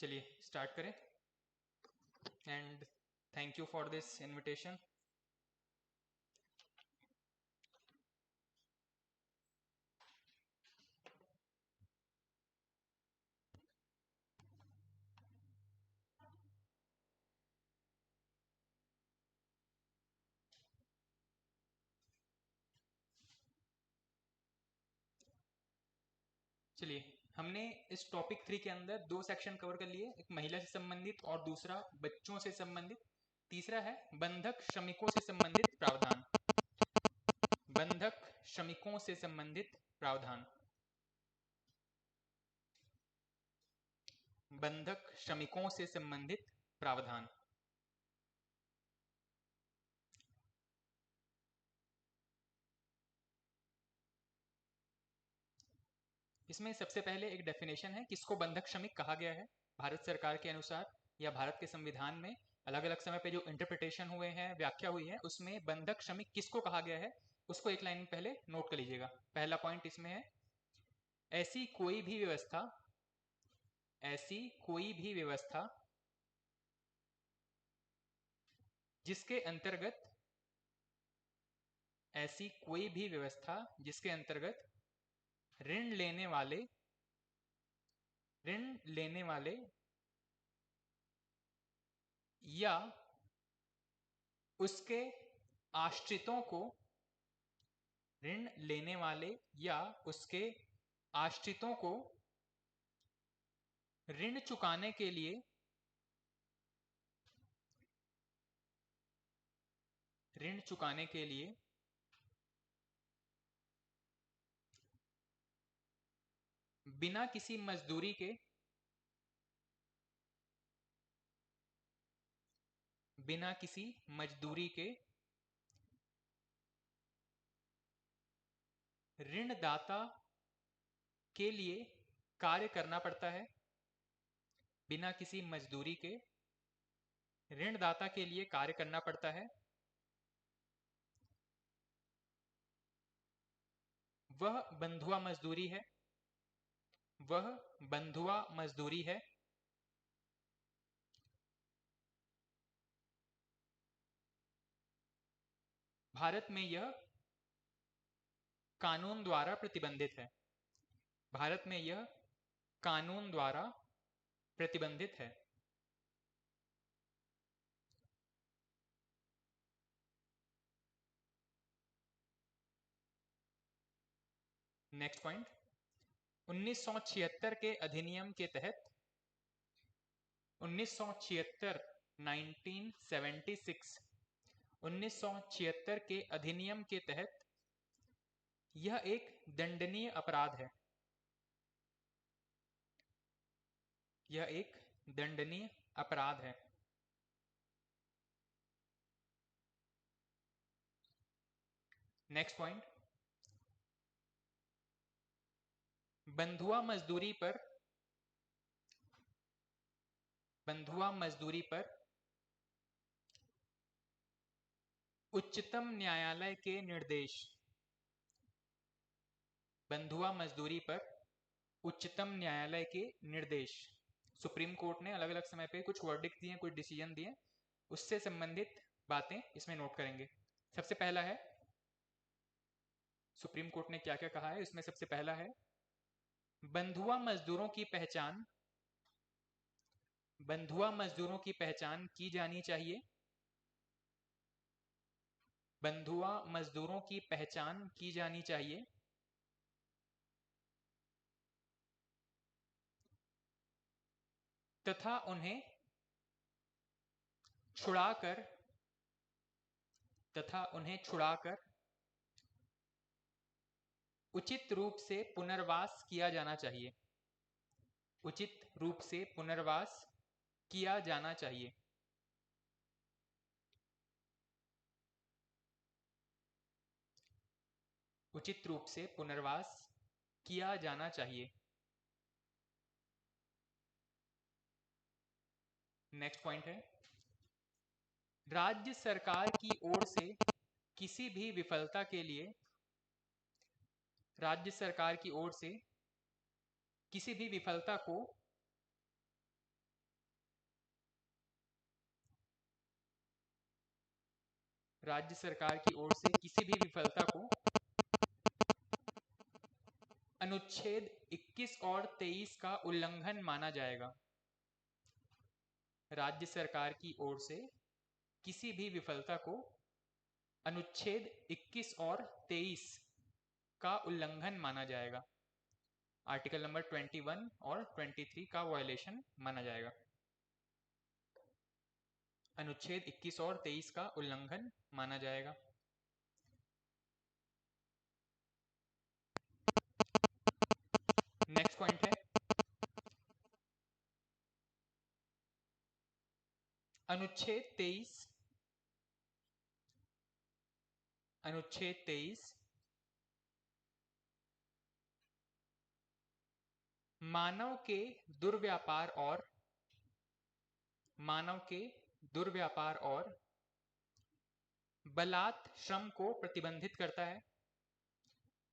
चलिए स्टार्ट करें। And thank you for this invitation. चलिए, हमने इस टॉपिक 3 के अंदर दो सेक्शन कवर कर लिए, एक महिला से संबंधित और दूसरा बच्चों से संबंधित। तीसरा है बंधक श्रमिकों से संबंधित प्रावधान। बंधक श्रमिकों से संबंधित प्रावधान। बंधक श्रमिकों से संबंधित प्रावधान। इसमें सबसे पहले एक डेफिनेशन है, किसको बंधक श्रमिक कहा गया है। भारत सरकार के अनुसार या भारत के संविधान में अलग अलग समय पे जो इंटरप्रिटेशन हुए हैं, व्याख्या हुई है, उसमें बंधक श्रमिक किसको कहा गया है उसको एक लाइन पहले नोट कर लीजिएगा। पहला पॉइंट इसमें है, ऐसी कोई भी व्यवस्था, ऐसी कोई भी व्यवस्था जिसके अंतर्गत, ऐसी कोई भी व्यवस्था जिसके अंतर्गत ऋण लेने वाले, ऋण लेने वाले या उसके आश्रितों को, ऋण लेने वाले या उसके आश्रितों को ऋण चुकाने के लिए, ऋण चुकाने के लिए बिना किसी मजदूरी के, बिना किसी मजदूरी के ऋणदाता के लिए कार्य करना पड़ता है। बिना किसी मजदूरी के ऋणदाता के लिए कार्य करना पड़ता है। वह बंधुआ मजदूरी है, वह बंधुआ मजदूरी है। भारत में यह कानून द्वारा प्रतिबंधित है। भारत में यह कानून द्वारा प्रतिबंधित है। नेक्स्ट पॉइंट, 1976 के अधिनियम के तहत, 1976, 1976, 1976 के अधिनियम के तहत यह एक दंडनीय अपराध है। यह एक दंडनीय अपराध है। नेक्स्ट पॉइंट, बंधुआ मजदूरी पर, बंधुआ मजदूरी पर उच्चतम न्यायालय के निर्देश, बंधुआ मजदूरी पर उच्चतम न्यायालय के निर्देश। सुप्रीम कोर्ट ने अलग अलग समय पे कुछ वर्डिक्ट दिए, कुछ डिसीजन दिए, उससे संबंधित बातें इसमें नोट करेंगे। सबसे पहला है, सुप्रीम कोर्ट ने क्या क्या कहा है, इसमें सबसे पहला है, बंधुआ मजदूरों की पहचान, बंधुआ मजदूरों की पहचान की जानी चाहिए। बंधुआ मजदूरों की पहचान की जानी चाहिए तथा उन्हें छुड़ाकर, तथा उन्हें छुड़ाकर उचित रूप से पुनर्वास किया जाना चाहिए। उचित रूप से पुनर्वास किया जाना चाहिए। उचित रूप से पुनर्वास किया जाना चाहिए। नेक्स्ट पॉइंट है, राज्य सरकार की ओर से किसी भी विफलता के लिए, राज्य सरकार की ओर से किसी भी विफलता को राज्य सरकार की ओर से किसी भी विफलता को अनुच्छेद 21 और 23 का उल्लंघन माना जाएगा। राज्य सरकार की ओर से किसी भी विफलता को अनुच्छेद 21 और 23 का उल्लंघन माना जाएगा। आर्टिकल नंबर 21 और 23 का वायलेशन माना जाएगा। अनुच्छेद 21 और 23 का उल्लंघन माना जाएगा। नेक्स्ट पॉइंट है अनुच्छेद 23 मानव के दुर्व्यापार और बलात् श्रम को प्रतिबंधित करता है।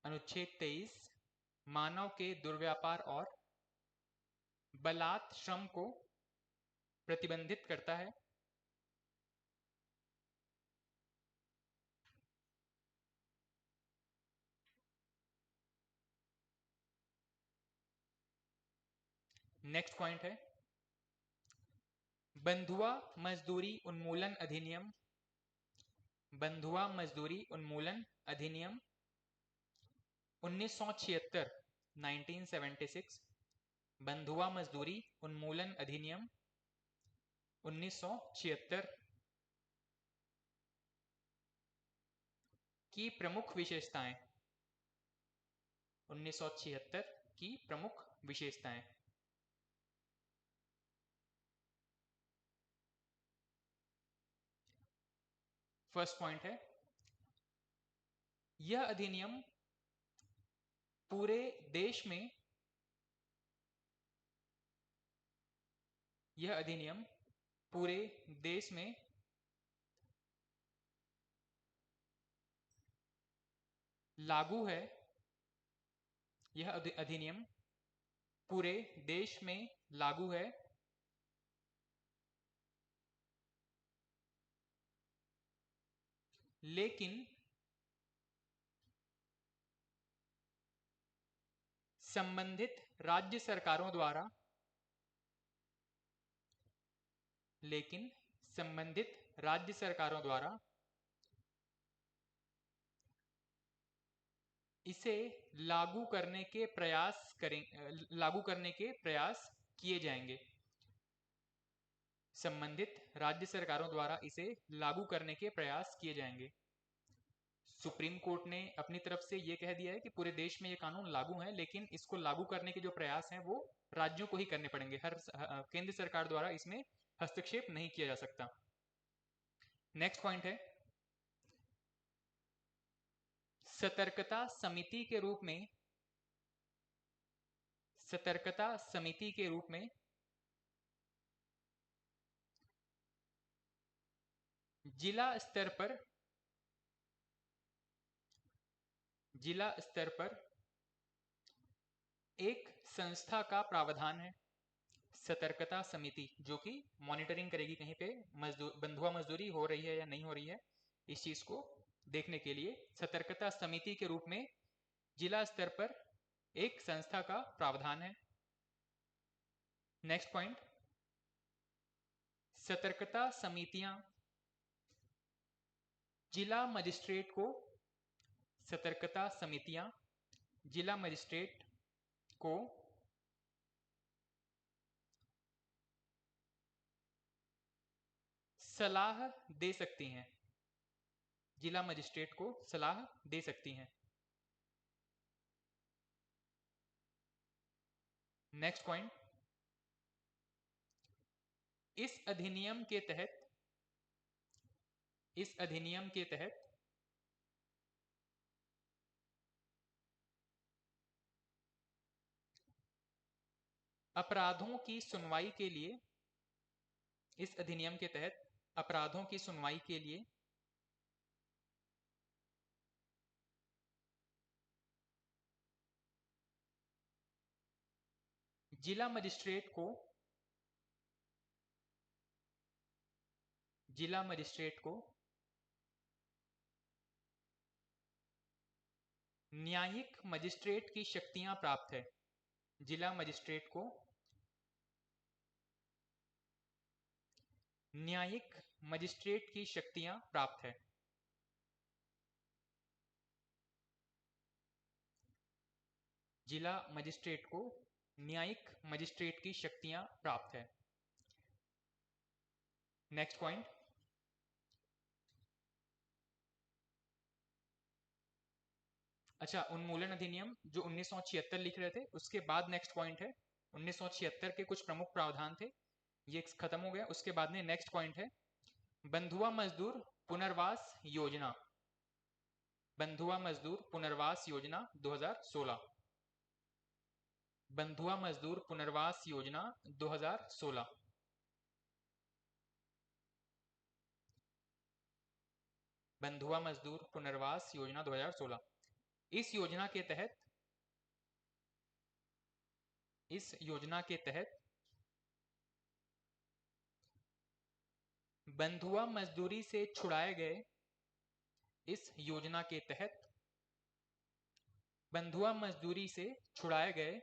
अनुच्छेद 23 मानव के दुर्व्यापार और बलात् श्रम को प्रतिबंधित करता है। नेक्स्ट पॉइंट है बंधुआ मजदूरी उन्मूलन अधिनियम। बंधुआ मजदूरी उन्मूलन अधिनियम 1976 1976। बंधुआ मजदूरी उन्मूलन अधिनियम 1976 की प्रमुख विशेषताएं। 1976 की प्रमुख विशेषताएं। फर्स्ट पॉइंट है यह अधिनियम पूरे देश में लागू है। यह अधिनियम पूरे देश में लागू है लेकिन संबंधित राज्य सरकारों द्वारा इसे लागू करने के प्रयास किए जाएंगे। संबंधित राज्य सरकारों द्वारा इसे लागू करने के प्रयास किए जाएंगे। सुप्रीम कोर्ट ने अपनी तरफ से यह कह दिया है कि पूरे देश में यह कानून लागू है, लेकिन इसको लागू करने के जो प्रयास हैं वो राज्यों को ही करने पड़ेंगे। केंद्र सरकार द्वारा इसमें हस्तक्षेप नहीं किया जा सकता। नेक्स्ट पॉइंट है सतर्कता समिति के रूप में जिला स्तर पर एक संस्था का प्रावधान है। सतर्कता समिति जो कि मॉनिटरिंग करेगी कहीं पे बंधुआ मजदूरी हो रही है या नहीं हो रही है, इस चीज को देखने के लिए सतर्कता समिति के रूप में जिला स्तर पर एक संस्था का प्रावधान है। नेक्स्ट पॉइंट सतर्कता समितियां जिला मजिस्ट्रेट को सलाह दे सकती हैं। जिला मजिस्ट्रेट को सलाह दे सकती हैं। नेक्स्ट पॉइंट इस अधिनियम के तहत अपराधों की सुनवाई के लिए जिला मजिस्ट्रेट को न्यायिक मजिस्ट्रेट की शक्तियां प्राप्त है। जिला मजिस्ट्रेट को न्यायिक मजिस्ट्रेट की शक्तियां प्राप्त है। जिला मजिस्ट्रेट को न्यायिक मजिस्ट्रेट की शक्तियां प्राप्त है। नेक्स्ट पॉइंट, अच्छा, उन्मूलन अधिनियम जो 1976 लिख रहे थे, उसके बाद नेक्स्ट पॉइंट है 1976 के कुछ प्रमुख प्रावधान थे, ये खत्म हो गया। उसके बाद में नेक्स्ट पॉइंट है बंधुआ मजदूर पुनर्वास योजना। बंधुआ मजदूर पुनर्वास योजना 2016। बंधुआ मजदूर पुनर्वास योजना 2016। बंधुआ मजदूर पुनर्वास योजना 2016। इस योजना के तहत बंधुआ मजदूरी से छुड़ाए गए, इस योजना के तहत बंधुआ मजदूरी से छुड़ाए गए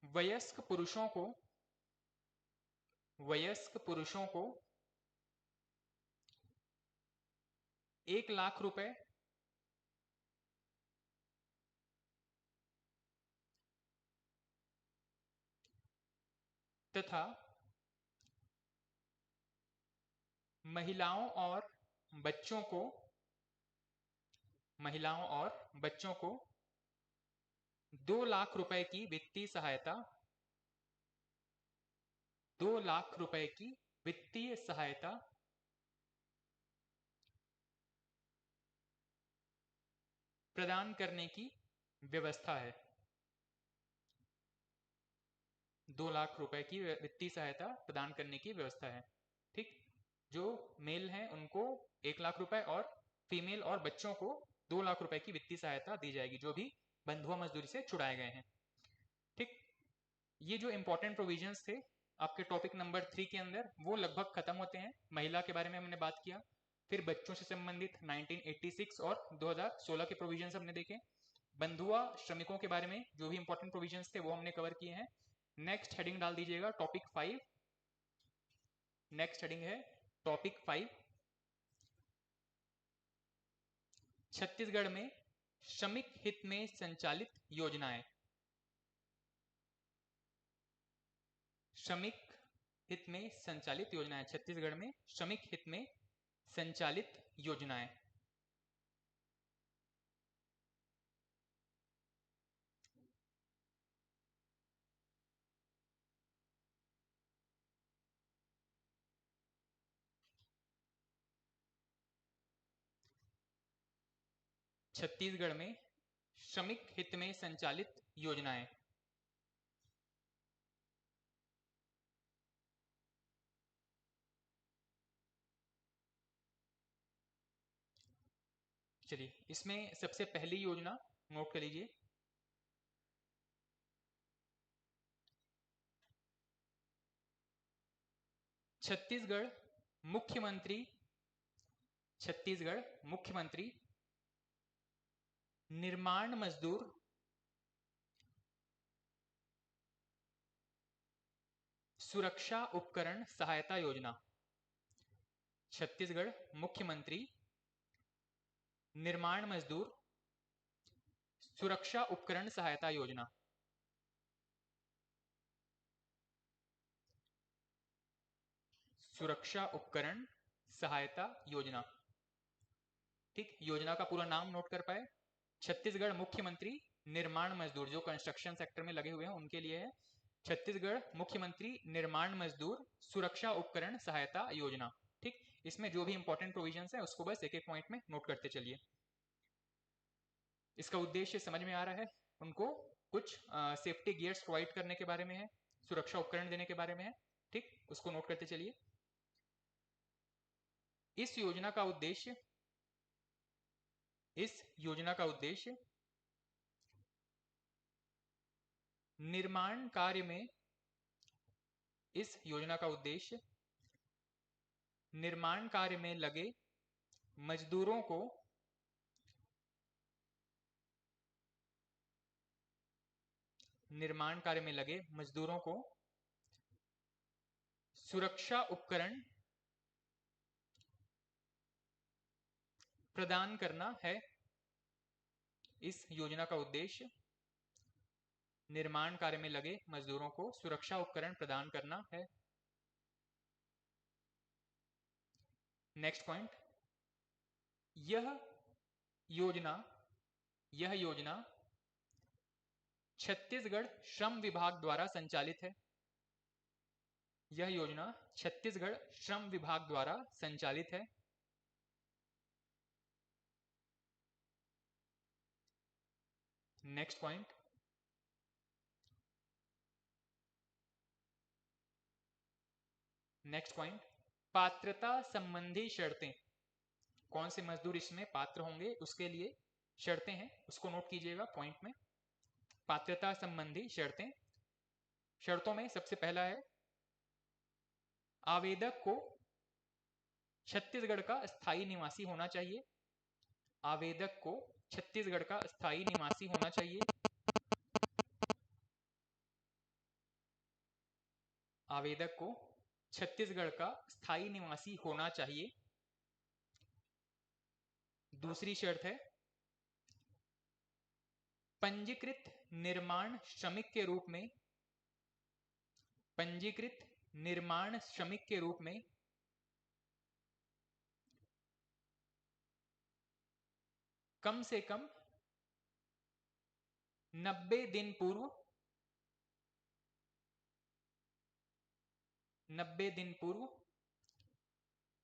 वयस्क पुरुषों को 1 लाख रुपए तथा महिलाओं और बच्चों को 2 लाख रुपए की वित्तीय सहायता, 2 लाख रुपए की वित्तीय सहायता प्रदान करने की व्यवस्था है। 2 लाख रुपए की वित्तीय सहायता प्रदान करने की व्यवस्था है। ठीक, जो मेल हैं उनको 1 लाख रुपए और फीमेल और बच्चों को 2 लाख रुपए की वित्तीय सहायता दी जाएगी, जो भी बंधुआ मजदूरी से छुड़ाए गए हैं। ठीक, ये जो इंपॉर्टेंट प्रोविजंस थे आपके टॉपिक नंबर 3 के अंदर, वो लगभग खत्म होते हैं। महिला के बारे में हमने बात किया, फिर बच्चों से संबंधित 1986 और 2016 के प्रोविजंस हमने देखे। बंधुआ श्रमिकों के बारे में जो भी इंपॉर्टेंट प्रोविजंस थे वो हमने कवर किए हैं। नेक्स्ट हेडिंग डाल दीजिएगा टॉपिक 5। नेक्स्ट हेडिंग है टॉपिक 5, छत्तीसगढ़ में श्रमिक हित में संचालित योजनाएं। श्रमिक हित में संचालित योजनाएं, छत्तीसगढ़ में श्रमिक हित में संचालित योजनाएं। छत्तीसगढ़ में श्रमिक हित में संचालित योजनाएं। चलिए, इसमें सबसे पहली योजना नोट कर लीजिए, छत्तीसगढ़ मुख्यमंत्री निर्माण मजदूर सुरक्षा उपकरण सहायता योजना। छत्तीसगढ़ मुख्यमंत्री निर्माण मजदूर सुरक्षा उपकरण सहायता योजना। सुरक्षा उपकरण सहायता योजना। ठीक, योजना का पूरा नाम नोट कर पाए, छत्तीसगढ़ मुख्यमंत्री निर्माण मजदूर, जो कंस्ट्रक्शन सेक्टर में लगे हुए हैं उनके लिए है, छत्तीसगढ़ मुख्यमंत्री निर्माण मजदूर सुरक्षा उपकरण सहायता योजना। ठीक, इसमें जो भी इंपॉर्टेंट प्रोविजंस है उसको बस एक एक पॉइंट में नोट करते चलिए। इसका उद्देश्य समझ में आ रहा है, उनको कुछ सेफ्टी गियर्स प्रोवाइड करने के बारे में है, सुरक्षा उपकरण देने के बारे में है। ठीक, उसको नोट करते चलिए। इस योजना का उद्देश्य निर्माण कार्य में, इस योजना का उद्देश्य निर्माण कार्य में लगे मजदूरों को सुरक्षा उपकरण प्रदान करना है। इस योजना का उद्देश्य निर्माण कार्य में लगे मजदूरों को सुरक्षा उपकरण प्रदान करना है। नेक्स्ट पॉइंट, यह योजना छत्तीसगढ़ श्रम विभाग द्वारा संचालित है। यह योजना छत्तीसगढ़ श्रम विभाग द्वारा संचालित है। नेक्स्ट पॉइंट, पात्रता संबंधी शर्तें। कौन से मजदूर इसमें पात्र होंगे उसके लिए शर्तें हैं, उसको नोट कीजिएगा पॉइंट में। पात्रता संबंधी शर्तें, शर्तों में सबसे पहला है आवेदक को छत्तीसगढ़ का स्थायी निवासी होना चाहिए। आवेदक को छत्तीसगढ़ का स्थायी निवासी होना चाहिए। आवेदक को छत्तीसगढ़ का स्थायी निवासी होना चाहिए। दूसरी शर्त है पंजीकृत निर्माण श्रमिक के रूप में कम से कम 90 दिन पूर्व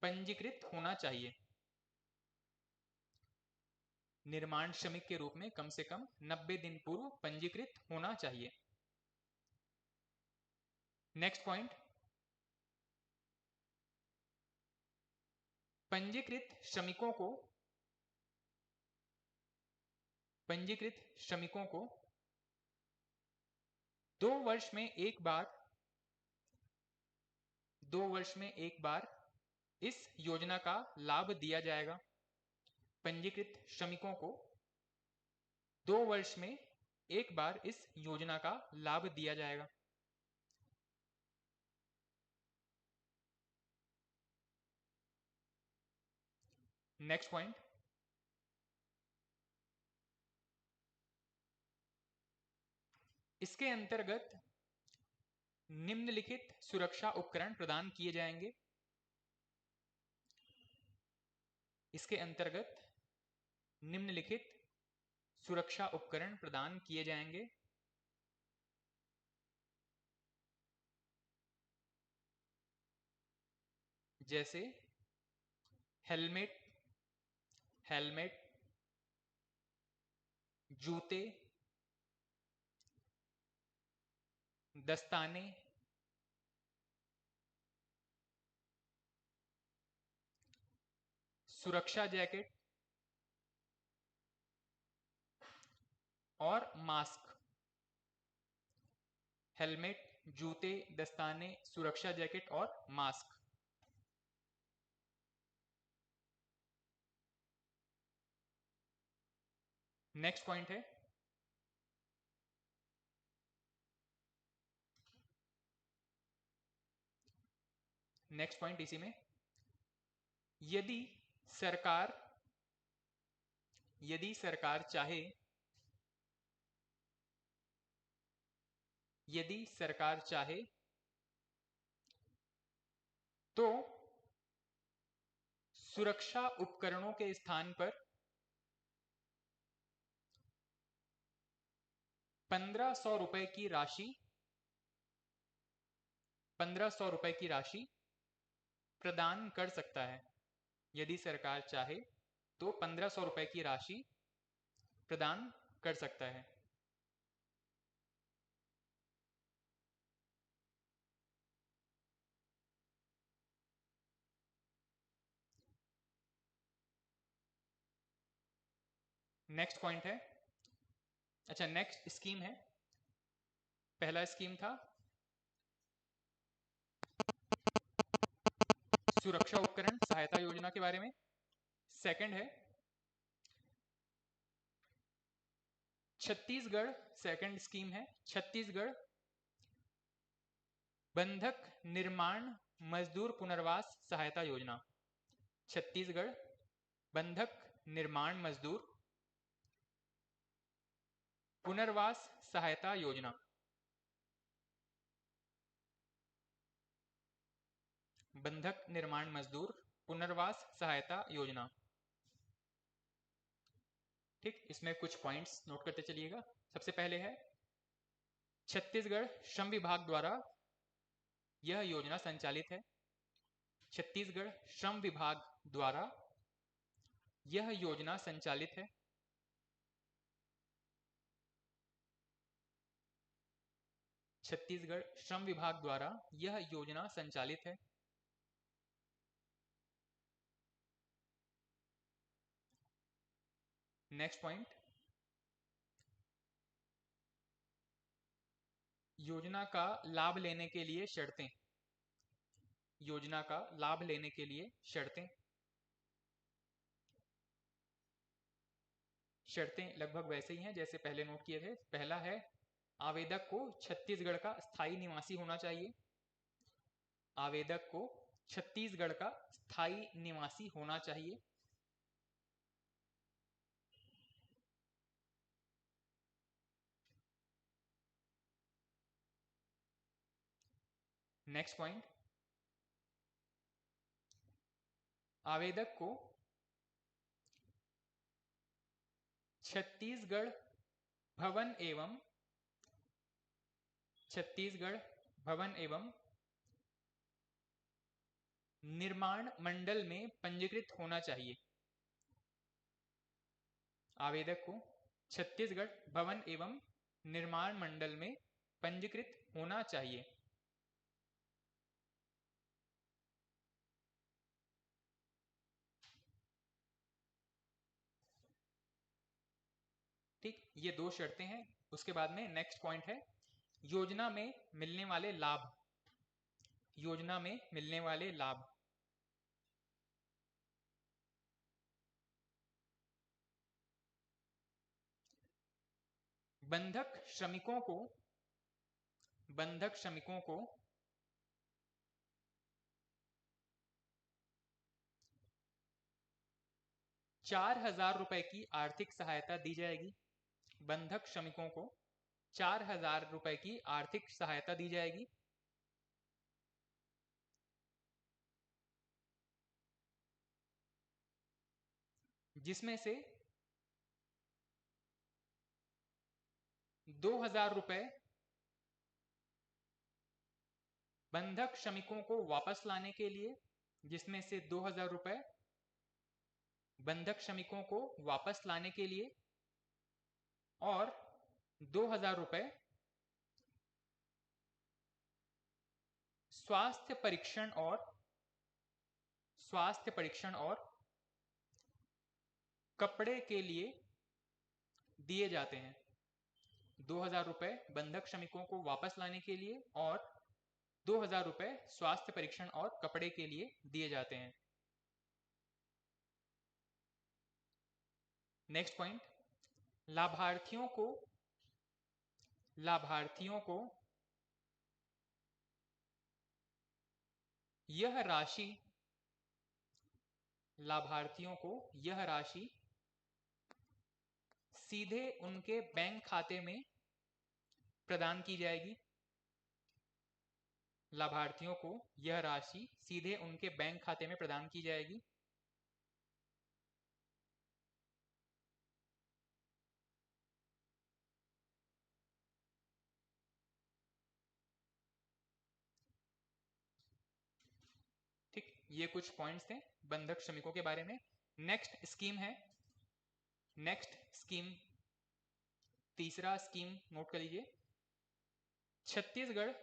पंजीकृत होना चाहिए। निर्माण श्रमिक के रूप में कम से कम 90 दिन पूर्व पंजीकृत होना चाहिए। नेक्स्ट पॉइंट, पंजीकृत श्रमिकों को 2 वर्ष में एक बार इस योजना का लाभ दिया जाएगा। पंजीकृत श्रमिकों को 2 वर्ष में एक बार इस योजना का लाभ दिया जाएगा। नेक्स्ट पॉइंट, इसके अंतर्गत निम्नलिखित सुरक्षा उपकरण प्रदान किए जाएंगे। इसके अंतर्गत निम्नलिखित सुरक्षा उपकरण प्रदान किए जाएंगे। जैसे हेलमेट, जूते, दस्ताने, सुरक्षा जैकेट और मास्क। हेलमेट, जूते, दस्ताने, सुरक्षा जैकेट और मास्क। नेक्स्ट पॉइंट है इसी में, यदि सरकार चाहे तो सुरक्षा उपकरणों के स्थान पर 1500 रुपए की राशि प्रदान कर सकता है। यदि सरकार चाहे तो 1500 रुपए की राशि प्रदान कर सकता है। नेक्स्ट पॉइंट है, अच्छा नेक्स्ट स्कीम है, पहला स्कीम था सुरक्षा उपकरण सहायता योजना के बारे में। सेकंड है छत्तीसगढ़, सेकंड स्कीम है छत्तीसगढ़ बंधक निर्माण मजदूर पुनर्वास सहायता योजना। छत्तीसगढ़ बंधक निर्माण मजदूर पुनर्वास सहायता योजना। बंधक निर्माण मजदूर पुनर्वास सहायता योजना। ठीक, इसमें कुछ पॉइंट्स नोट करते चलिएगा। सबसे पहले है छत्तीसगढ़ श्रम विभाग द्वारा यह योजना संचालित है। छत्तीसगढ़ श्रम विभाग द्वारा यह योजना संचालित है। छत्तीसगढ़ श्रम विभाग द्वारा यह योजना संचालित है। नेक्स्ट पॉइंट, योजना का लाभ लेने के लिए शर्तें। योजना का लाभ लेने के लिए शर्तें। शर्तें लगभग वैसे ही हैं जैसे पहले नोट किए थे। पहला है आवेदक को छत्तीसगढ़ का स्थायी निवासी होना चाहिए। आवेदक को छत्तीसगढ़ का स्थायी निवासी होना चाहिए। नेक्स्ट पॉइंट, आवेदक को छत्तीसगढ़ भवन एवं छत्तीसगढ़ भवन एवं निर्माण मंडल में पंजीकृत होना चाहिए। आवेदक को छत्तीसगढ़ भवन एवं निर्माण मंडल में पंजीकृत होना चाहिए। ठीक, ये दो शर्तें हैं। उसके बाद में नेक्स्ट पॉइंट है योजना में मिलने वाले लाभ। योजना में मिलने वाले लाभ। बंधक श्रमिकों को 4,000 रुपए की आर्थिक सहायता दी जाएगी। बंधक श्रमिकों को 4,000 रुपए की आर्थिक सहायता दी जाएगी। जिसमें से 2,000 रुपए बंधक श्रमिकों को वापस लाने के लिए, जिसमें से 2,000 रुपए बंधक श्रमिकों को वापस लाने के लिए और 2,000 रुपए स्वास्थ्य परीक्षण और कपड़े के लिए दिए जाते हैं। 2,000 रुपए बंधक श्रमिकों को वापस लाने के लिए और 2,000 रुपए स्वास्थ्य परीक्षण और कपड़े के लिए दिए जाते हैं। नेक्स्ट पॉइंट, लाभार्थियों को यह राशि सीधे उनके बैंक खाते में प्रदान की जाएगी। लाभार्थियों को यह राशि सीधे उनके बैंक खाते में प्रदान की जाएगी। ठीक, ये कुछ पॉइंट्स थे बंधक श्रमिकों के बारे में। नेक्स्ट स्कीम तीसरा स्कीम नोट कर लीजिए। छत्तीसगढ़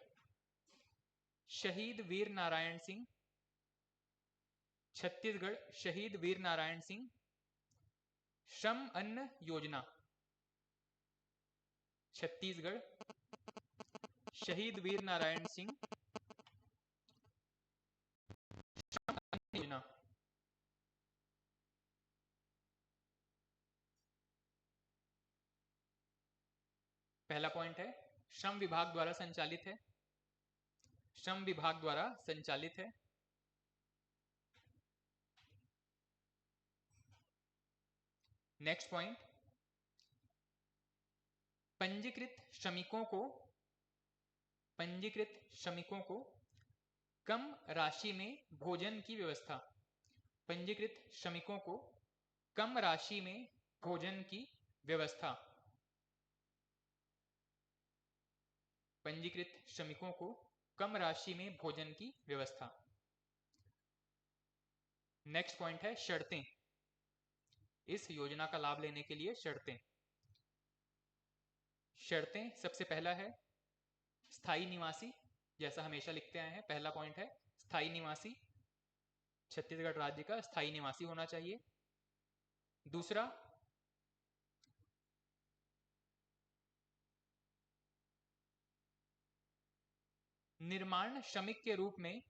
शहीद वीर नारायण सिंह श्रम अन्न योजना। छत्तीसगढ़ शहीद वीर नारायण सिंह पहला पॉइंट है श्रम विभाग द्वारा संचालित है, श्रम विभाग द्वारा संचालित है। नेक्स्ट पॉइंट, पंजीकृत श्रमिकों को कम राशि में भोजन की व्यवस्था, पंजीकृत श्रमिकों को कम राशि में भोजन की व्यवस्था, पंजीकृत श्रमिकों को कम राशि में भोजन की व्यवस्था। नेक्स्ट पॉइंट है शर्तें, इस योजना का लाभ लेने के लिए शर्तें। शर्तें, सबसे पहला है स्थायी निवासी, जैसा हमेशा लिखते आए हैं, पहला पॉइंट है स्थायी निवासी, छत्तीसगढ़ राज्य का स्थायी निवासी होना चाहिए। दूसरा, निर्माण श्रमिक के रूप में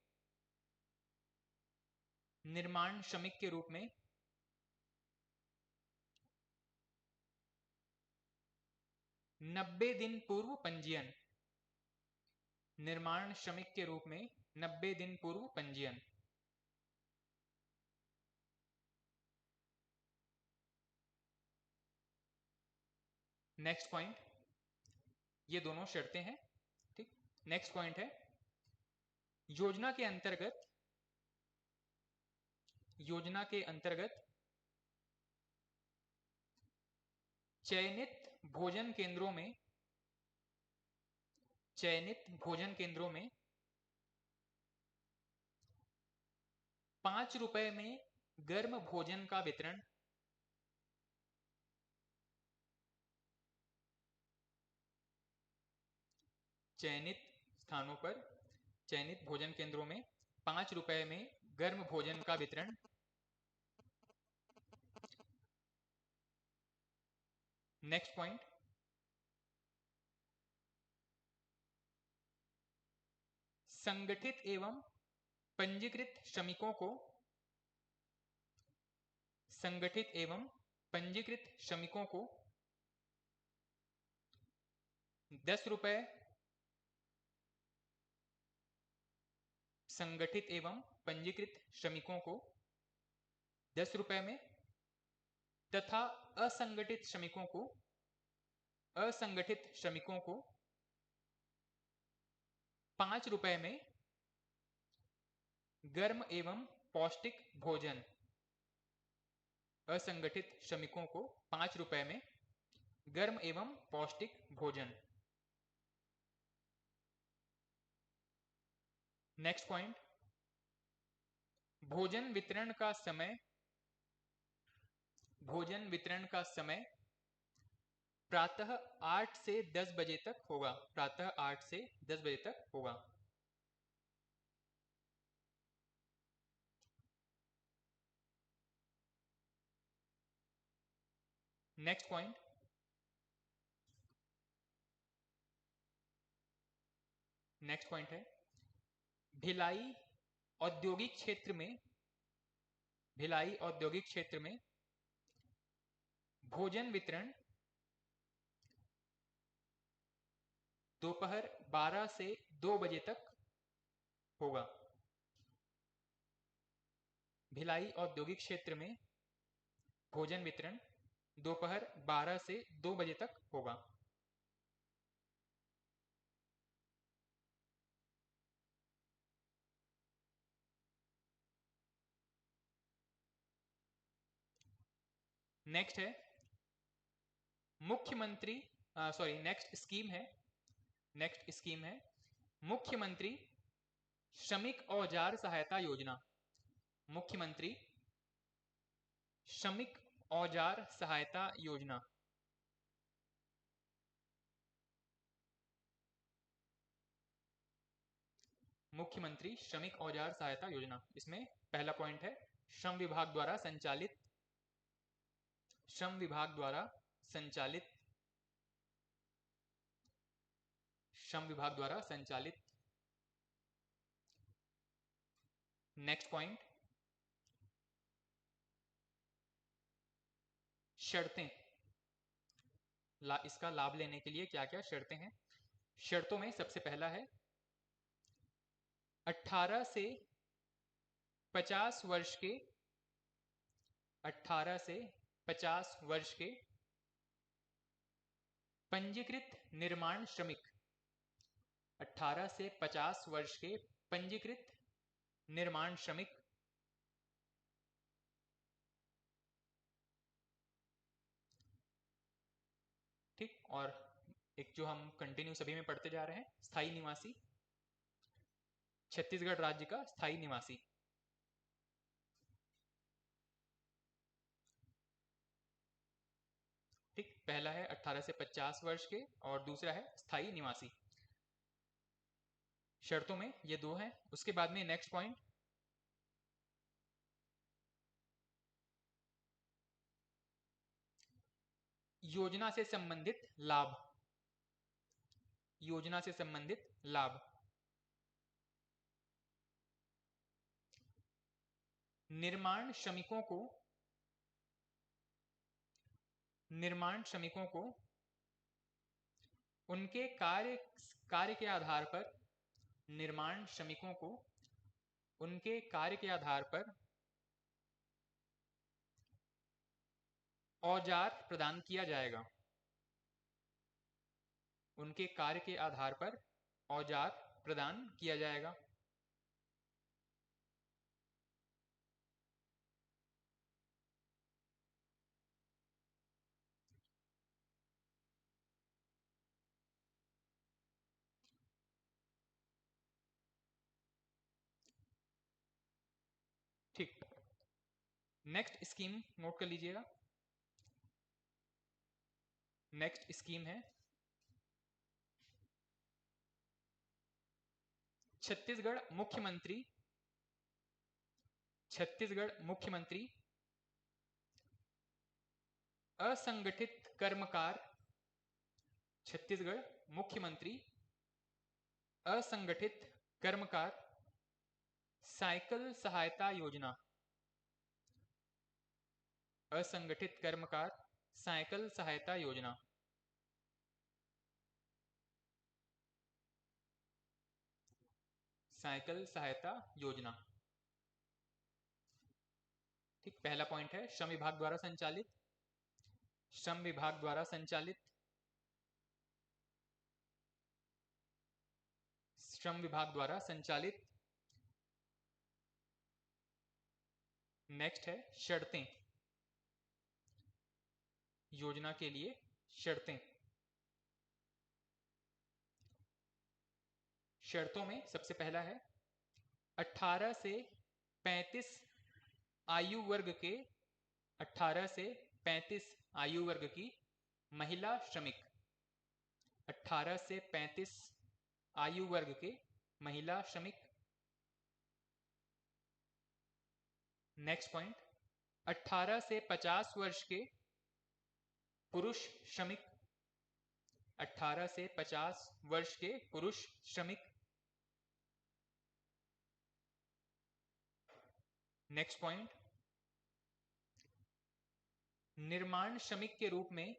90 दिन पूर्व पंजीयन, निर्माण श्रमिक के रूप में 90 दिन पूर्व पंजीयन। नेक्स्ट पॉइंट, ये दोनों शर्तें हैं, ठीक। नेक्स्ट पॉइंट है योजना के अंतर्गत चयनित भोजन केंद्रों में 5 रुपए में गर्म भोजन का वितरण, चयनित स्थानों पर, चयनित भोजन केंद्रों में 5 रुपए में गर्म भोजन का वितरण। नेक्स्ट पॉइंट, संगठित एवं पंजीकृत श्रमिकों को 10 रुपए, संगठित एवं पंजीकृत श्रमिकों को 10 रुपए में तथा असंगठित श्रमिकों को 5 रुपए में गर्म एवं पौष्टिक भोजन, असंगठित श्रमिकों को 5 रुपए में गर्म एवं पौष्टिक भोजन। नेक्स्ट पॉइंट, भोजन वितरण का समय प्रातः 8 से 10 बजे तक होगा, प्रातः 8 से 10 बजे तक होगा। नेक्स्ट पॉइंट, है भिलाई औद्योगिक क्षेत्र में भोजन वितरण दोपहर 12 से 2 बजे तक होगा। भिलाई औद्योगिक क्षेत्र में भोजन वितरण दोपहर 12 से 2 बजे तक होगा। नेक्स्ट है नेक्स्ट स्कीम है मुख्यमंत्री श्रमिक औजार सहायता योजना, मुख्यमंत्री श्रमिक औजार सहायता योजना। मुख्यमंत्री श्रमिक औजार सहायता योजना, इसमें पहला पॉइंट है श्रम विभाग द्वारा संचालित। नेक्स्ट पॉइंट, शर्तें, इसका लाभ लेने के लिए क्या क्या शर्तें हैं। शर्तों में सबसे पहला है 18 से 50 वर्ष के 18 से 50 वर्ष के पंजीकृत निर्माण श्रमिक। 18 से 50 वर्ष के पंजीकृत निर्माण श्रमिक ठीक। और एक जो हम कंटिन्यू सभी में पढ़ते जा रहे हैं, स्थायी निवासी, छत्तीसगढ़ राज्य का स्थायी निवासी। ठीक, पहला है 18 से 50 वर्ष के और दूसरा है स्थायी निवासी। शर्तों में ये दो हैं। उसके बाद में नेक्स्ट पॉइंट, योजना से संबंधित लाभ। योजना से संबंधित लाभ। निर्माण श्रमिकों को उनके कार्य के आधार पर, निर्माण श्रमिकों को उनके कार्य के आधार पर औजार प्रदान किया जाएगा। उनके कार्य के आधार पर औजार प्रदान किया जाएगा। ठीक, नेक्स्ट स्कीम नोट कर लीजिएगा। नेक्स्ट स्कीम है छत्तीसगढ़ मुख्यमंत्री असंगठित कर्मकार। छत्तीसगढ़ मुख्यमंत्री असंगठित कर्मकार साइकिल सहायता योजना। असंगठित कर्मकार साइकिल सहायता योजना। साइकिल सहायता योजना। ठीक, पहला पॉइंट है श्रम विभाग द्वारा संचालित। श्रम विभाग द्वारा संचालित। श्रम विभाग द्वारा संचालित। नेक्स्ट है शर्तें। योजना के लिए शर्तें। शर्तों में सबसे पहला है 18 से 35 आयु वर्ग के 18 से 35 आयु वर्ग की महिला श्रमिक। 18 से 35 आयु वर्ग के महिला श्रमिक। नेक्स्ट पॉइंट, 18 से 50 वर्ष के पुरुष श्रमिक। 18 से 50 वर्ष के पुरुष श्रमिक। नेक्स्ट पॉइंट, निर्माण श्रमिक के रूप में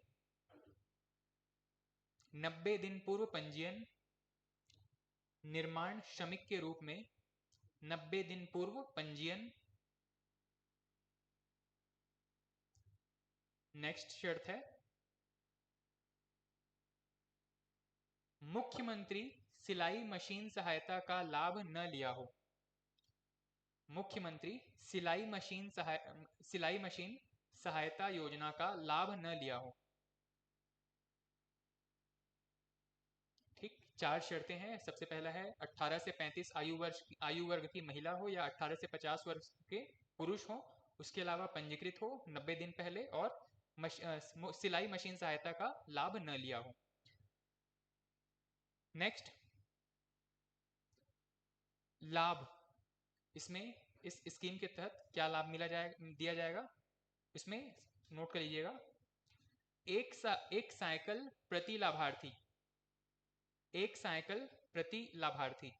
90 दिन पूर्व पंजीयन। निर्माण श्रमिक के रूप में 90 दिन पूर्व पंजीयन। नेक्स्ट शर्त है मुख्यमंत्री सिलाई मशीन सहायता का लाभ न लिया हो। मुख्यमंत्री सिलाई मशीन सहायता योजना का लाभ न लिया हो। ठीक, 4 शर्तें हैं। सबसे पहला है 18 से 35 आयु वर्ग की महिला हो या 18 से 50 वर्ष के पुरुष हो, उसके अलावा पंजीकृत हो 90 दिन पहले और सिलाई मशीन सहायता का लाभ न लिया हो। नेक्स्ट, लाभ। इसमें इस स्कीम के तहत क्या लाभ दिया जाएगा, इसमें नोट कर लीजिएगा। एक साइकिल प्रति लाभार्थी। एक साइकिल प्रति लाभार्थी।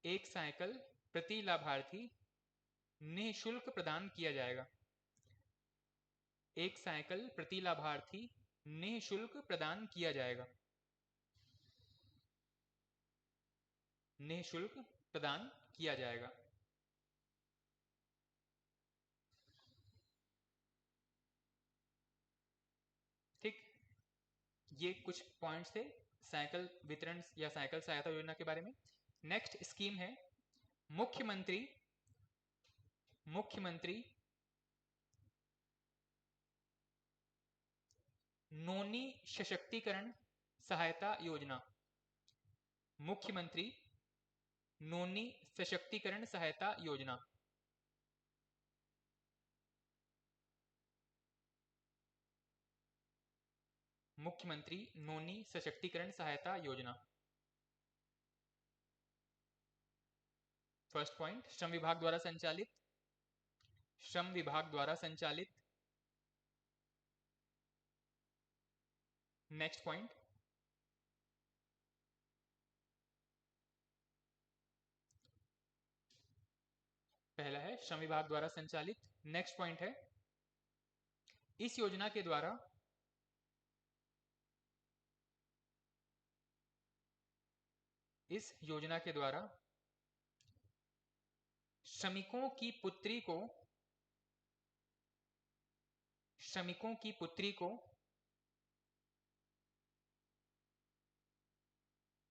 एक साइकिल प्रति लाभार्थी निःशुल्क प्रदान किया जाएगा। एक साइकिल प्रति लाभार्थी निःशुल्क प्रदान किया जाएगा। निःशुल्क प्रदान किया जाएगा। ठीक, ये कुछ पॉइंट्स थे साइकिल वितरण या साइकिल सहायता योजना के बारे में। नेक्स्ट स्कीम है मुख्यमंत्री मुख्यमंत्री नोनी सशक्तिकरण सहायता योजना। मुख्यमंत्री नोनी सशक्तिकरण सहायता योजना। मुख्यमंत्री नोनी सशक्तिकरण सहायता योजना। फर्स्ट पॉइंट, श्रम विभाग द्वारा संचालित, श्रम विभाग द्वारा संचालित। नेक्स्ट पॉइंट, पहला है श्रम विभाग द्वारा संचालित। नेक्स्ट पॉइंट है इस योजना के द्वारा श्रमिकों की पुत्री को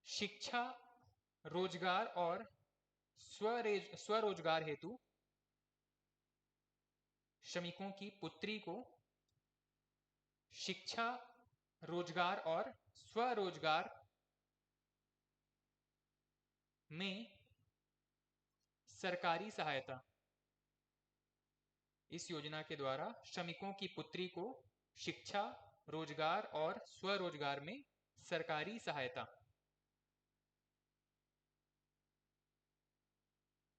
शिक्षा, रोजगार और स्वरोजगार हेतु, श्रमिकों की पुत्री को शिक्षा, रोजगार और स्वरोजगार में सरकारी सहायता। इस योजना के द्वारा श्रमिकों की पुत्री को शिक्षा, रोजगार और स्वरोजगार में सरकारी सहायता।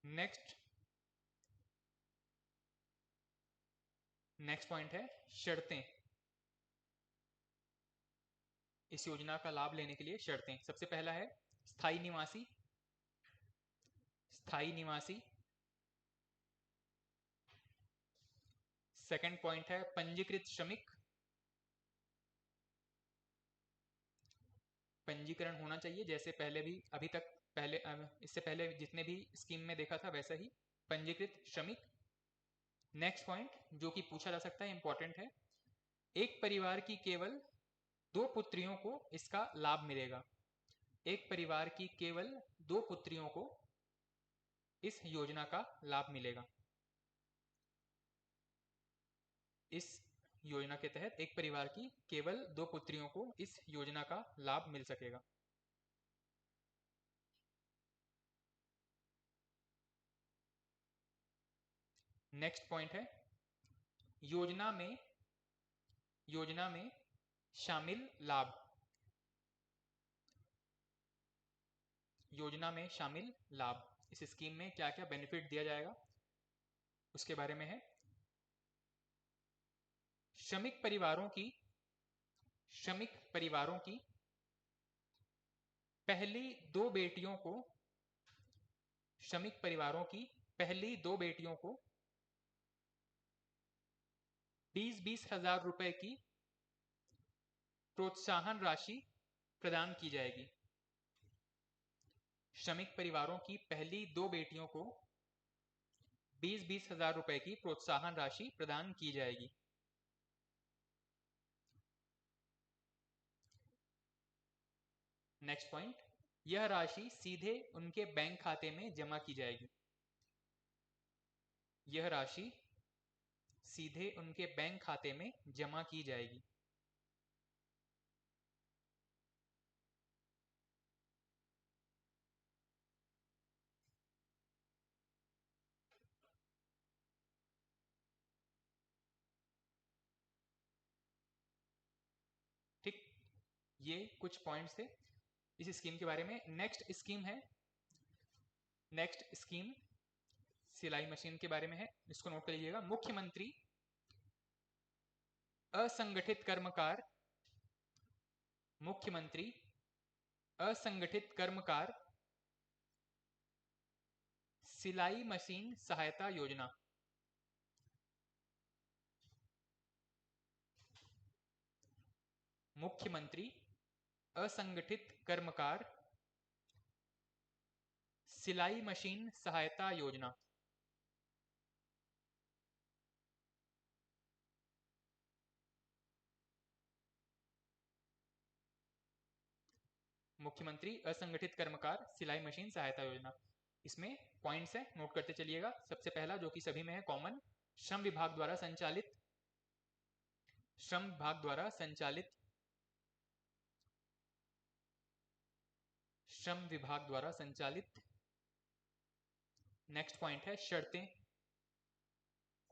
नेक्स्ट पॉइंट है शर्तें। इस योजना का लाभ लेने के लिए शर्तें। सबसे पहला है स्थायी निवासी। सेकंड पॉइंट है पंजीकृत श्रमिक। पंजीकरण होना चाहिए जैसे पहले भी इससे पहले जितने भी स्कीम में देखा था वैसा ही पंजीकृत श्रमिक। नेक्स्ट पॉइंट जो कि पूछा जा सकता है, इंपॉर्टेंट है, एक परिवार की केवल 2 पुत्रियों को इसका लाभ मिलेगा। एक परिवार की केवल 2 पुत्रियों को इस योजना का लाभ मिलेगा। इस योजना के तहत एक परिवार की केवल 2 पुत्रियों को इस योजना का लाभ मिल सकेगा। नेक्स्ट पॉइंट है योजना में शामिल लाभ। योजना में शामिल लाभ, इस स्कीम में क्या क्या बेनिफिट दिया जाएगा उसके बारे में है। श्रमिक परिवारों की पहली 2 बेटियों को, श्रमिक परिवारों की पहली 2 बेटियों को 20-20 हजार रुपए की प्रोत्साहन राशि प्रदान की जाएगी। श्रमिक परिवारों की पहली 2 बेटियों को 20-20 हजार रुपए की प्रोत्साहन राशि प्रदान की जाएगी। नेक्स्ट पॉइंट, यह राशि सीधे उनके बैंक खाते में जमा की जाएगी। यह राशि सीधे उनके बैंक खाते में जमा की जाएगी। ठीक, ये कुछ पॉइंट्स थे इस स्कीम के बारे में। नेक्स्ट स्कीम सिलाई मशीन के बारे में है, इसको नोट कर लीजिएगा। मुख्यमंत्री असंगठित कर्मकार सिलाई मशीन सहायता योजना। मुख्यमंत्री असंगठित कर्मकार सिलाई मशीन सहायता योजना। मुख्यमंत्री असंगठित कर्मकार सिलाई मशीन सहायता योजना। इसमें पॉइंट्स है, नोट करते चलिएगा। सबसे पहला जो कि सभी में है कॉमन, श्रम विभाग द्वारा संचालित श्रम विभाग द्वारा संचालित श्रम विभाग द्वारा संचालित। नेक्स्ट पॉइंट है शर्तें,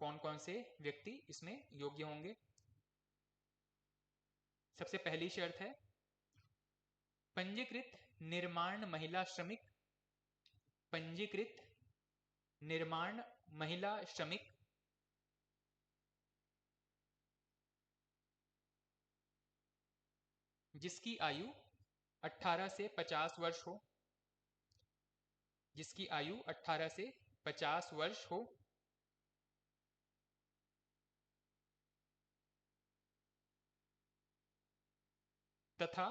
कौन कौन से व्यक्ति इसमें योग्य होंगे। सबसे पहली शर्त है पंजीकृत निर्माण महिला श्रमिक, पंजीकृत निर्माण महिला श्रमिक जिसकी आयु 18 से 50 वर्ष हो, जिसकी आयु 18 से 50 वर्ष हो, तथा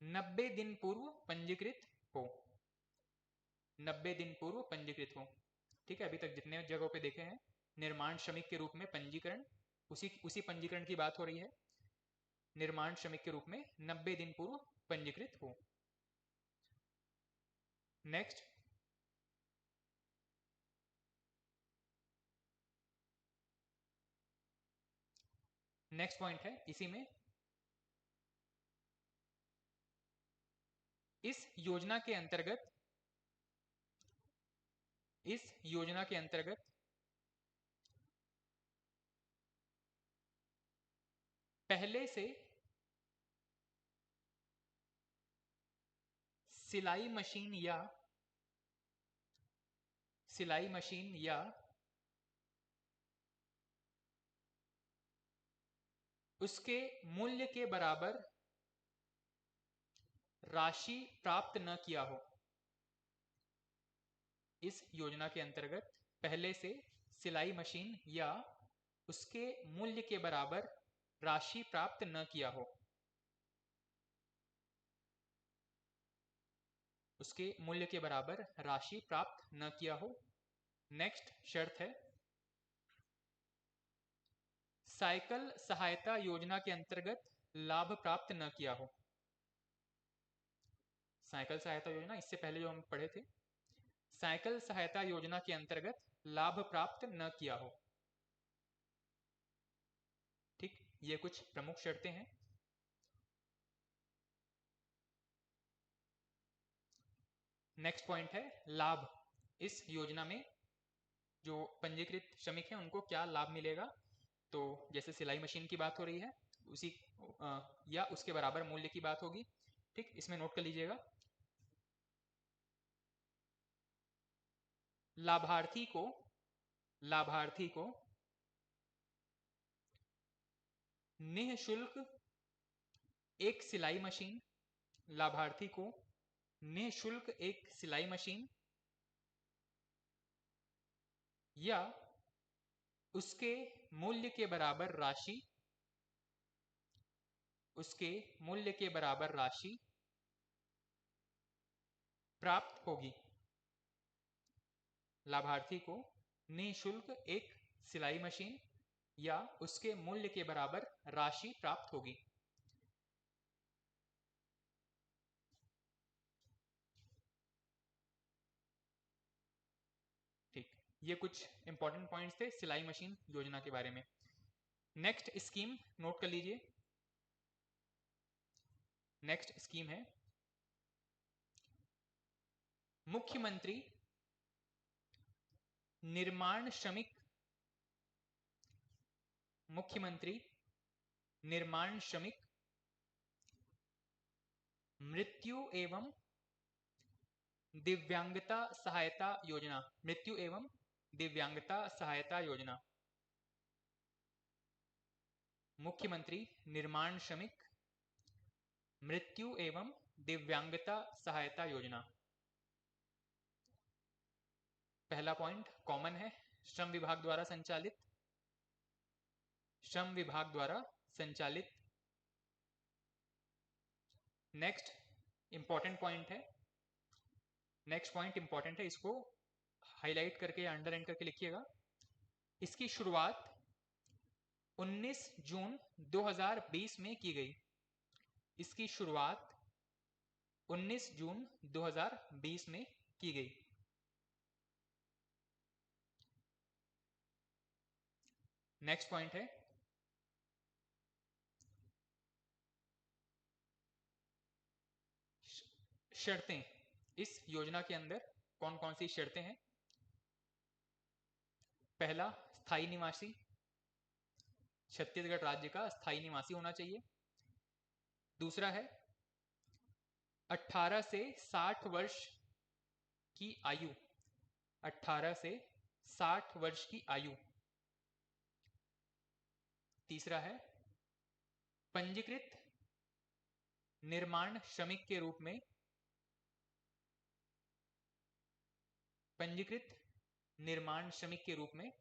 नब्बे दिन पूर्व पंजीकृत हो, 90 दिन पूर्व पंजीकृत हो। ठीक है, अभी तक जितने जगहों पे देखे हैं निर्माण श्रमिक के रूप में पंजीकरण, उसी पंजीकरण की बात हो रही है। निर्माण श्रमिक के रूप में 90 दिन पूर्व पंजीकृत हो। नेक्स्ट, नेक्स्ट पॉइंट है इसी में, इस योजना के अंतर्गत पहले से सिलाई मशीन या उसके मूल्य के बराबर राशि प्राप्त न किया हो। इस योजना के अंतर्गत पहले से सिलाई मशीन या उसके मूल्य के बराबर राशि प्राप्त न किया हो, उसके मूल्य के बराबर राशि प्राप्त न किया हो। नेक्स्ट शर्त है साइकिल सहायता योजना के अंतर्गत लाभ प्राप्त न किया हो। साइकिल सहायता योजना इससे पहले जो हम पढ़े थे, साइकिल सहायता योजना के अंतर्गत लाभ प्राप्त न किया हो। ठीक, ये कुछ प्रमुख शर्तें हैं। नेक्स्ट पॉइंट है लाभ। इस योजना में जो पंजीकृत श्रमिक हैं उनको क्या लाभ मिलेगा, तो जैसे सिलाई मशीन की बात हो रही है उसी या उसके बराबर मूल्य की बात होगी। ठीक, इसमें नोट कर लीजिएगा। लाभार्थी को निःशुल्क एक सिलाई मशीन, लाभार्थी को निःशुल्क एक सिलाई मशीन या उसके मूल्य के बराबर राशि, उसके मूल्य के बराबर राशि प्राप्त होगी। लाभार्थी को निःशुल्क एक सिलाई मशीन या उसके मूल्य के बराबर राशि प्राप्त होगी। ठीक, ये कुछ इंपॉर्टेंट पॉइंट्स थे सिलाई मशीन योजना के बारे में। नेक्स्ट स्कीम नोट कर लीजिए। नेक्स्ट स्कीम है मुख्यमंत्री निर्माण श्रमिक, मुख्यमंत्री निर्माण श्रमिक मृत्यु एवं दिव्यांगता सहायता योजना, मृत्यु एवं दिव्यांगता सहायता योजना। मुख्यमंत्री निर्माण श्रमिक मृत्यु एवं दिव्यांगता सहायता योजना। पहला पॉइंट कॉमन है, श्रम विभाग द्वारा संचालित श्रम विभाग द्वारा संचालित। नेक्स्ट इंपॉर्टेंट पॉइंट है, नेक्स्ट पॉइंट इंपॉर्टेंट है, इसको हाईलाइट करके या अंडरलाइन करके लिखिएगा। इसकी शुरुआत 19 जून 2020 में की गई। इसकी शुरुआत 19 जून 2020 में की गई। नेक्स्ट पॉइंट है शर्तें। इस योजना के अंदर कौन कौन सी शर्तें हैं? पहला, स्थायी निवासी, छत्तीसगढ़ राज्य का स्थायी निवासी होना चाहिए। दूसरा है 18 से 60 वर्ष की आयु, 18 से 60 वर्ष की आयु। तीसरा है पंजीकृत निर्माण श्रमिक के रूप में, पंजीकृत निर्माण श्रमिक के रूप में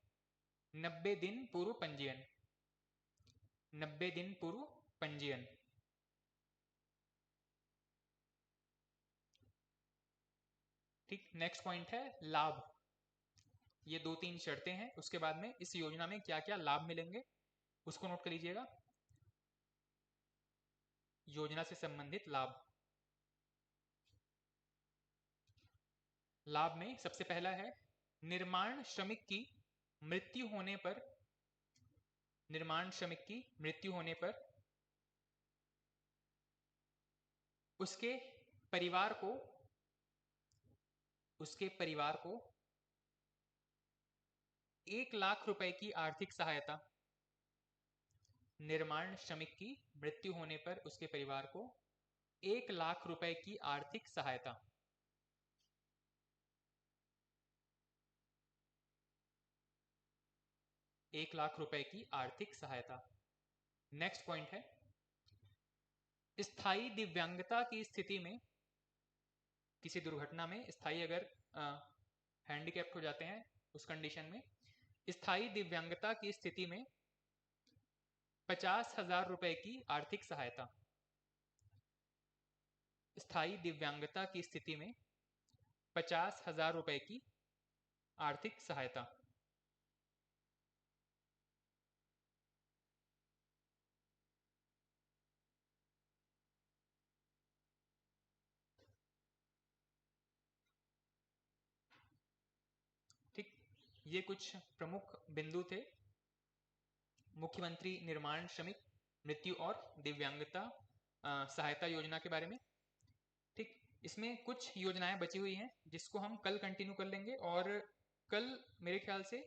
90 दिन पूर्व पंजीयन, 90 दिन पूर्व पंजीयन। ठीक, नेक्स्ट पॉइंट है लाभ। ये 2-3 शर्तें हैं, उसके बाद में इस योजना में क्या क्या लाभ मिलेंगे उसको नोट कर लीजिएगा। योजना से संबंधित लाभ। लाभ में सबसे पहला है निर्माण श्रमिक की मृत्यु होने पर, निर्माण श्रमिक की मृत्यु होने पर उसके परिवार को, उसके परिवार को 1 लाख रुपए की आर्थिक सहायता, निर्माण श्रमिक की मृत्यु होने पर उसके परिवार को 1 लाख रुपए की आर्थिक सहायता। एक लाख रुपए की आर्थिक सहायता। नेक्स्ट पॉइंट है स्थायी दिव्यांगता की स्थिति में, किसी दुर्घटना में स्थायी अगर हैंडीकैप्ट हो जाते हैं उस कंडीशन में, स्थायी दिव्यांगता की स्थिति में 50,000 रुपए की आर्थिक सहायता। स्थायी दिव्यांगता की स्थिति में 50,000 रुपए की आर्थिक सहायता। ठीक, ये कुछ प्रमुख बिंदु थे मुख्यमंत्री निर्माण श्रमिक मृत्यु और दिव्यांगता सहायता योजना के बारे में। ठीक, इसमें कुछ योजनाएं बची हुई हैं जिसको हम कल कंटिन्यू कर लेंगे, और कल मेरे ख्याल से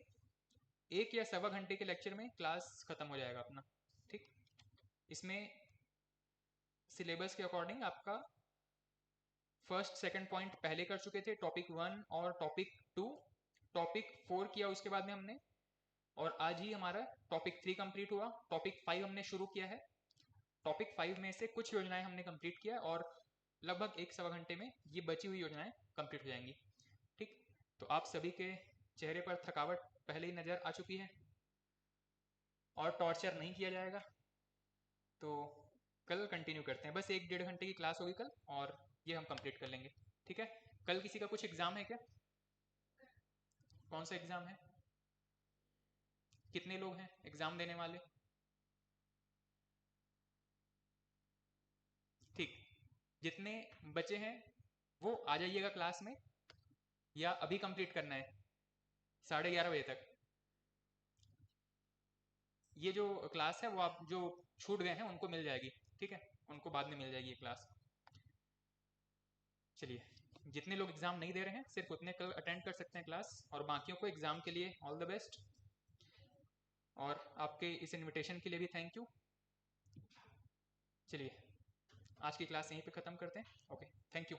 1 या सवा घंटे के लेक्चर में क्लास खत्म हो जाएगा अपना। ठीक, इसमें सिलेबस के अकॉर्डिंग आपका फर्स्ट सेकंड पॉइंट पहले कर चुके थे, टॉपिक 1 और टॉपिक 2, टॉपिक 4 किया उसके बाद में हमने, और आज ही हमारा टॉपिक 3 कंप्लीट हुआ। टॉपिक 5 हमने शुरू किया है। टॉपिक 5 में से कुछ योजनाएं हमने कंप्लीट किया और लगभग 1 सवा घंटे में ये बची हुई योजनाएं कंप्लीट हो जाएंगी। ठीक, तो आप सभी के चेहरे पर थकावट पहले ही नजर आ चुकी है और टॉर्चर नहीं किया जाएगा, तो कल कंटिन्यू करते हैं। बस 1-1.5 घंटे की क्लास होगी कल और ये हम कंप्लीट कर लेंगे। ठीक है, कल किसी का कुछ एग्जाम है क्या? कौन सा एग्जाम है? कितने लोग हैं एग्जाम देने वाले? ठीक, जितने बचे हैं वो आ जाइएगा क्लास में, या अभी कंप्लीट करना है 11:30 बजे तक? ये जो क्लास है वो आप जो छूट गए हैं उनको मिल जाएगी, ठीक है, उनको बाद में मिल जाएगी ये क्लास। चलिए, जितने लोग एग्जाम नहीं दे रहे हैं सिर्फ उतने कल अटेंड कर सकते हैं क्लास, और बाकियों को एग्जाम के लिए ऑल द बेस्ट, और आपके इस इनविटेशन के लिए भी थैंक यू। चलिए, आज की क्लास यहीं पे ख़त्म करते हैं। Okay, thank you.